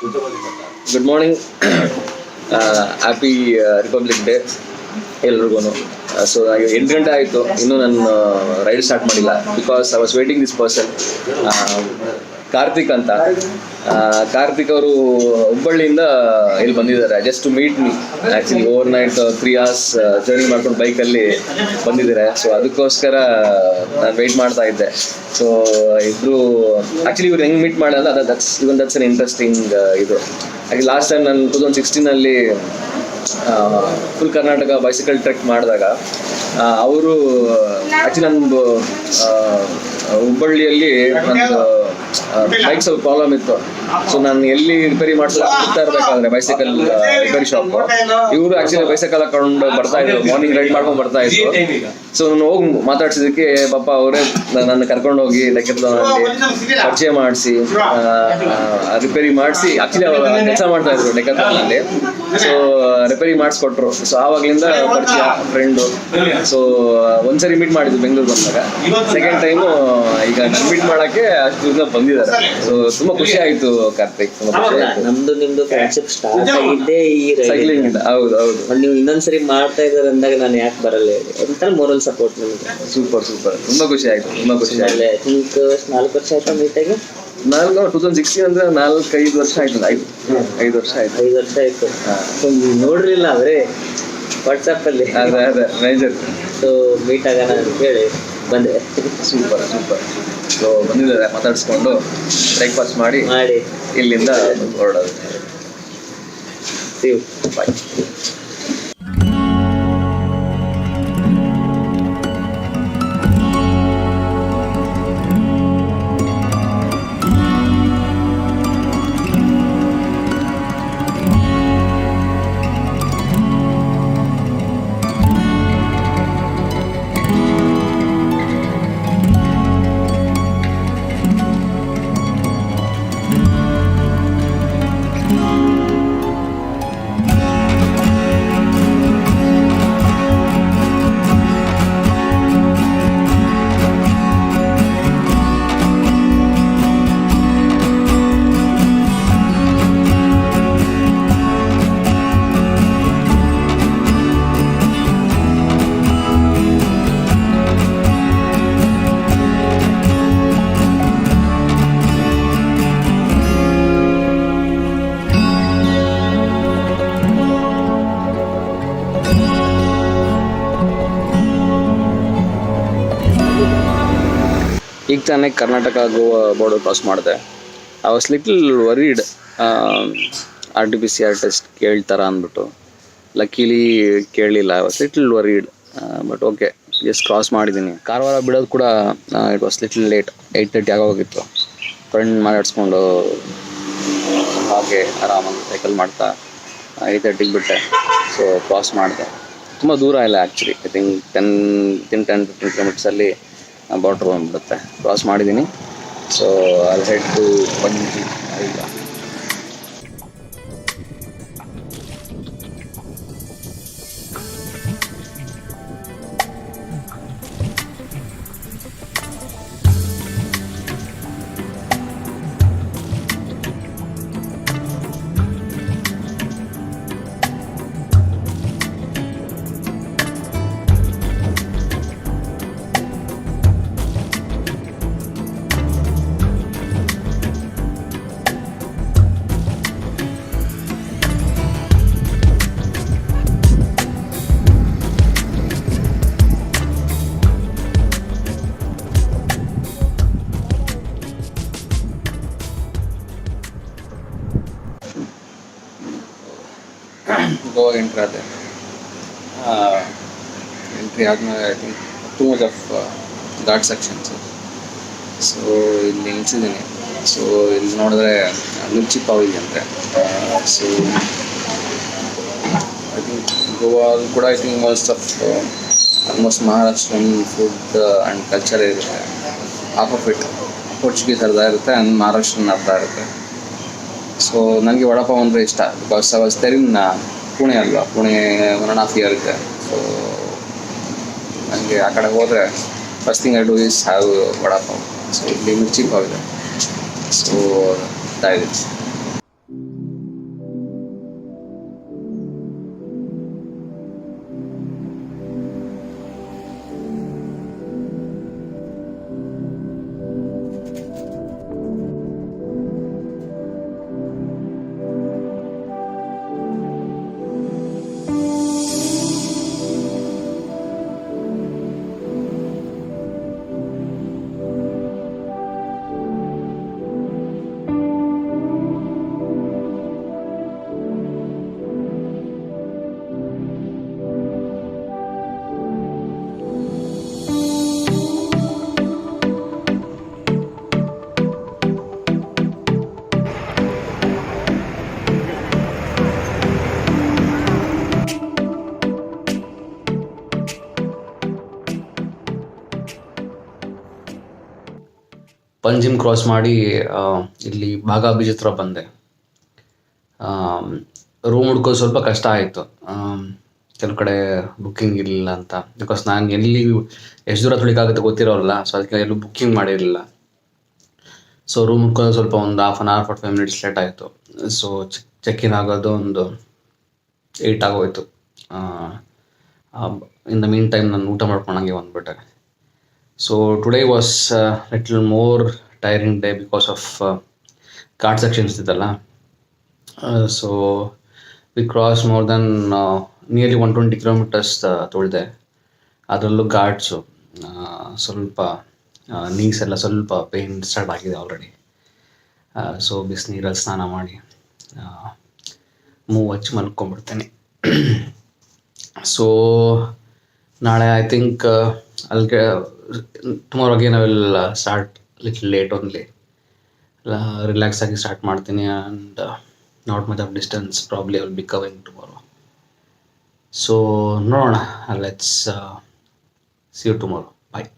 Good morning, happy republic day ಎಲ್ರಿಗೂ. So 8 ಗಂಟೆ ಆಯಿತು, ಇನ್ನೂ ನಾನು ರೈಡ್ ಸ್ಟಾರ್ಟ್ ಮಾಡಿಲ್ಲ. Because I was waiting this person, Karthik ಅಂತ. ಕಾರ್ತಿಕ್ ಅವರು ಹುಬ್ಬಳ್ಳಿಯಿಂದ ಇಲ್ಲಿ ಬಂದಿದ್ದಾರೆ just to meet me. Actually overnight 3 hours journey ಮಾಡ್ಕೊಂಡು ಬೈಕಲ್ಲಿ ಬಂದಿದ್ದಾರೆ. ಸೊ ಅದಕ್ಕೋಸ್ಕರ ನಾನು ವೆಯ್ಟ್ ಮಾಡ್ತಾ ಇದ್ದೆ. ಸೊ ಇಬ್ಬರು ಆ್ಯಕ್ಚುಲಿ ಇವ್ರು ಹೆಂಗೆ ಮೀಟ್ ಮಾಡಲ್ಲ, ದಟ್ಸ್ ಅನ್ ಇಂಟ್ರೆಸ್ಟಿಂಗ್ ಇದು. ಆ್ಯಕ್ಚುಲಿ ಲಾಸ್ಟ್ ಟೈಮ್ ನಾನು 2016 ಫುಲ್ ಕರ್ನಾಟಕ ಬೈಸಿಕಲ್ ಟ್ರೆಕ್ ಮಾಡಿದಾಗ ಅವರು ಆ್ಯಕ್ಚುಲಿ ನಂದು ಹುಬ್ಬಳ್ಳಿಯಲ್ಲಿ ನಂದು ಬೈಕ್ ಸ್ವಲ್ಪ ಪ್ರಾಬ್ಲಮ್ ಇತ್ತು. ಸೊ ನಾನು ಎಲ್ಲಿ ರಿಪೇರಿ ಮಾಡ್ತಾ ಇರ್ಬೇಕಾದ್ರೆ ಬೈಸೈಕಲ್ ರಿಪೇರಿ ಶಾಪ್, ಇವರು ಆಕ್ಚುಲಿ ಬೈಸೈಕಲ್ ಹಾಕೊಂಡು ಬರ್ತಾ ಇದ್ರು, ಮಾರ್ನಿಂಗ್ ರೈಡ್ ಮಾಡ್ಕೊಂಡು ಬರ್ತಾ ಇದ್ರು. ಸೊ ನಾನು ಹೋಗಿ ಮಾತಾಡ್ಸಿದಕ್ಕೆ ಪಾಪ ಅವರೇ ನನ್ನ ಕರ್ಕೊಂಡು ಹೋಗಿ ಡೆಕಾಥ್ಲಾನ್ನಲ್ಲಿ ಪರಿಚಯ ಮಾಡಿಸಿ ರಿಪೇರಿ ಮಾಡಿಸಿ. ಆಕ್ಚುಲಿ ಅವರು ಕೆಲಸ ಮಾಡ್ತಾ ಇದ್ರು ಡೆಕಾಥ್ಲಾನ್ನಲ್ಲಿ. ಸೊ ರಿಪೇರಿ ಮಾಡಿಸ್ಕೊಟ್ರು. ಸೊ ಆವಾಗ್ಲಿಂದ ಪರಿಚಯ, ಫ್ರೆಂಡು. ಸೊ ಒಂದ್ಸರಿ ಮೀಟ್ ಮಾಡಿದ್ವಿ ಬೆಂಗಳೂರು ಬಂದಾಗ. ಸೆಕೆಂಡ್ ಟೈಮು ಈಗ ನಾನು ಮೀಟ್ ಮಾಡಕ್ಕೆ ಅಷ್ಟು ಬಂದಿದ್ದಾರೆ. ಸೊ ತುಂಬಾ ಖುಷಿ ಆಯ್ತು ಕಾರ್ತಿಕ್, ತುಂಬಾ ಖುಷಿ ಆಯ್ತು. ನಮ್ದು ನಿಮ್ದು ಫ್ರೆಂಡ್ಶಿಪ್ ಸ್ಟಾರ್ಟ್ ಆಗಿದ್ದೆ ಈ ಸೈಕ್ಲಿಂಗ್ ಇಂದ. ಹೌದು ಹೌದು. ನೀವು ಇನ್ನೊಂದ್ಸರಿ ಮಾಡ್ತಾ ಇದಾರೆ ಅಂದಾಗ ನಾನು ಯಾಕೆ ಬರಲ್ಲ ಹೇಳಿ, ಒಂಥರ ಮೋರಲ್ ಸಪೋರ್ಟ್ ನಿಮ್ಗೆ. ಸೂಪರ್ ಸೂಪರ್, ತುಂಬಾ ಖುಷಿ ಆಯ್ತು, ತುಂಬಾ ಖುಷಿ ಆಯ್ತು. ಐ ಥಿಂಕ್ 4 ವರ್ಷ ಆಯ್ತಾ ಮೀಟಾಗಿ? 2016 ಅಂದ್ರೆ 4-5 ವರ್ಷ ಆಯ್ತು. 5 ವರ್ಷ ಆಯ್ತು. 5 ವರ್ಷ ಆಯ್ತು. ನೋಡ್ರಿಲ್ಲ ಅಂದ್ರೆ ವಾಟ್ಸಪ್ ಅಲ್ಲಿ. ಅದೇ ಅದೇ ಮೇಜರ್. ಸೊ ಮೀಟ್ ಆಗೋಣ ಅಂತ ಹೇಳಿ ಬಂದೆ. Super super. ಸೊ ಬಂದಿದ್ದಾರೆ, ಮಾತಾಡಿಸ್ಕೊಂಡು ಬ್ರೇಕ್ಫಾಸ್ಟ್ ಮಾಡಿ ಇಲ್ಲಿಂದ ಹೊರಡೋದು. ಬಾಯ್. ಈಗ ತಾನೇ ಕರ್ನಾಟಕ ಗೋವಾ ಬಾರ್ಡರ್ ಕ್ರಾಸ್ ಮಾಡಿದೆ. I was little varied, RT-PCR test ಕೇಳ್ತಾರ ಅಂದ್ಬಿಟ್ಟು. ಲಕ್ಕಿಲಿ ಕೇಳಲಿಲ್ಲ. I was little varied, but okay, just cross ಮಾಡಿದ್ದೀನಿ. ಕಾರವಾರ ಬಿಡೋದು ಕೂಡ ಇಟ್ ವಾಸ್ ಲಿಟಲ್ ಲೇಟ್, 8:30 ಆಗೋಗಿತ್ತು. ಫ್ರೆಂಡ್ ಮಾತಾಡ್ಸ್ಕೊಂಡು ಹಾಗೆ ಆರಾಮಾಗಿ ಸೈಕಲ್ ಮಾಡ್ತಾ 8:30 ಬಿಟ್ಟೆ. ಸೊ ಕ್ರಾಸ್ ಮಾಡಿದೆ. ತುಂಬ ದೂರ ಇಲ್ಲ ಆ್ಯಕ್ಚುಲಿ. ಐ ಥಿಂಕ್ 10-15 ಕಿಲೋಮೀಟರ್ಸಲ್ಲಿ ಬಾರ್ಡ್ರ್ ಬಂದುಬಿಡುತ್ತೆ. ಕ್ರಾಸ್ ಮಾಡಿದ್ದೀನಿ. So I head to Panaji. ಈಗ ಗೋವಾ ಎಂಟ್ರಿ ಆದೆ. ಎಂಟ್ರಿ ಆದಮೇಲೆ I think too much of ghat sections. So ಇಲ್ಲಿ ನಿಲ್ಸಿದ್ದೀನಿ. ಸೊ ಇಲ್ಲಿ ನೋಡಿದ್ರೆ ಮಿರ್ಚಿ ಪಾವ್ ಇದೆಯಂತೆ. ಸೊ ಐ ಥಿಂಕ್ ಗೋವಾ ಕೂಡ I think almost Maharashtrian food and culture ಇರುತ್ತೆ. ಹಾಫ್ ಆಫ್ ಇಟ್ ಪೋರ್ಚುಗೀಸ್ ಅರ್ಧ ಇರುತ್ತೆ ಆ್ಯಂಡ್ ಮಹಾರಾಷ್ಟ್ರನ್ ಅರ್ಧ ಇರುತ್ತೆ. ಸೊ ನನಗೆ ವಡಾಪಾವ್ ಅಂದರೆ ಇಷ್ಟ. Because I was there in Pune ಅಲ್ವಾ, ಪುಣೆ 1.5 year ಇದೆ. ಸೊ ನನಗೆ ಆ ಕಡೆ ಹೋದರೆ first thing I do is have vada pav. So ಇಲ್ಲಿ ಮಿರ್ಚಿ ಪಾವ್ ಇದೆ. So that is Panjim cross ಮಾಡಿ ಇಲ್ಲಿ ಬಾಗ ಬೀಚ್ ಹತ್ರ ಬಂದೆ. ರೂಮ್ ಹುಡ್ಕೋದು ಸ್ವಲ್ಪ ಕಷ್ಟ ಆಯಿತು, ಕೆಲವು ಕಡೆ ಬುಕ್ಕಿಂಗ್ ಇರಲಿಲ್ಲ ಅಂತ. ಬಿಕಾಸ್ ನಾನು ಎಲ್ಲಿ ಎಷ್ಟು ದೂರ ತುಳಿಕಾಗುತ್ತೆ ಗೊತ್ತಿರೋಲ್ಲ, ಸೊ ಅದಕ್ಕೆ ಎಲ್ಲೂ ಬುಕ್ಕಿಂಗ್ ಮಾಡಿರಲಿಲ್ಲ. ಸೊ ರೂಮ್ ಹುಡ್ಕೋದು ಸ್ವಲ್ಪ ಒಂದು 1/2 hour 45 minutes ಲೇಟ್ ಆಯಿತು. ಸೊ ಚೆಕ್ ಇನ್ ಆಗೋದು ಒಂದು 8 ಆಗೋಯ್ತು. ಇನ್ ದ ಮೀನ್ ಟೈಮ್ ನಾನು ಊಟ ಮಾಡ್ಕೊಂಡಂಗೆ ಬಂದ್ಬಿಟ್ಟೆ. So today was little more tiring day because of ghat sections ಇತ್ತಲ್ಲ. So we cross more then nearly 120 kilometers ತುಳಿದೆ. ಅದರಲ್ಲೂ ಘಾಟ್ಸು ಸ್ವಲ್ಪ ನೀಸ್ ಎಲ್ಲ ಸ್ವಲ್ಪ ಪೇನ್ ಸ್ಟಾರ್ಟ್ ಆಗಿದೆ ಆಲ್ರೆಡಿ. ಸೊ ಬಿಸಿನೀರಲ್ಲಿ ಸ್ನಾನ ಮಾಡಿ ಮೂವ್ ಹಚ್ಚಿ ಮಲ್ಕೊಂಡ್ಬಿಡ್ತೇನೆ. ಸೊ ನಾಳೆ ಐ ಥಿಂಕ್ ಅಲ್ಲಿಗೆ tomorrow again I will start little late only. Relax ಆಗಿ ಸ್ಟಾರ್ಟ್ ಮಾಡ್ತೀನಿ and not much of distance probably I will be covering tomorrow. So ನೋಡೋಣ, let's see you tomorrow. Bye.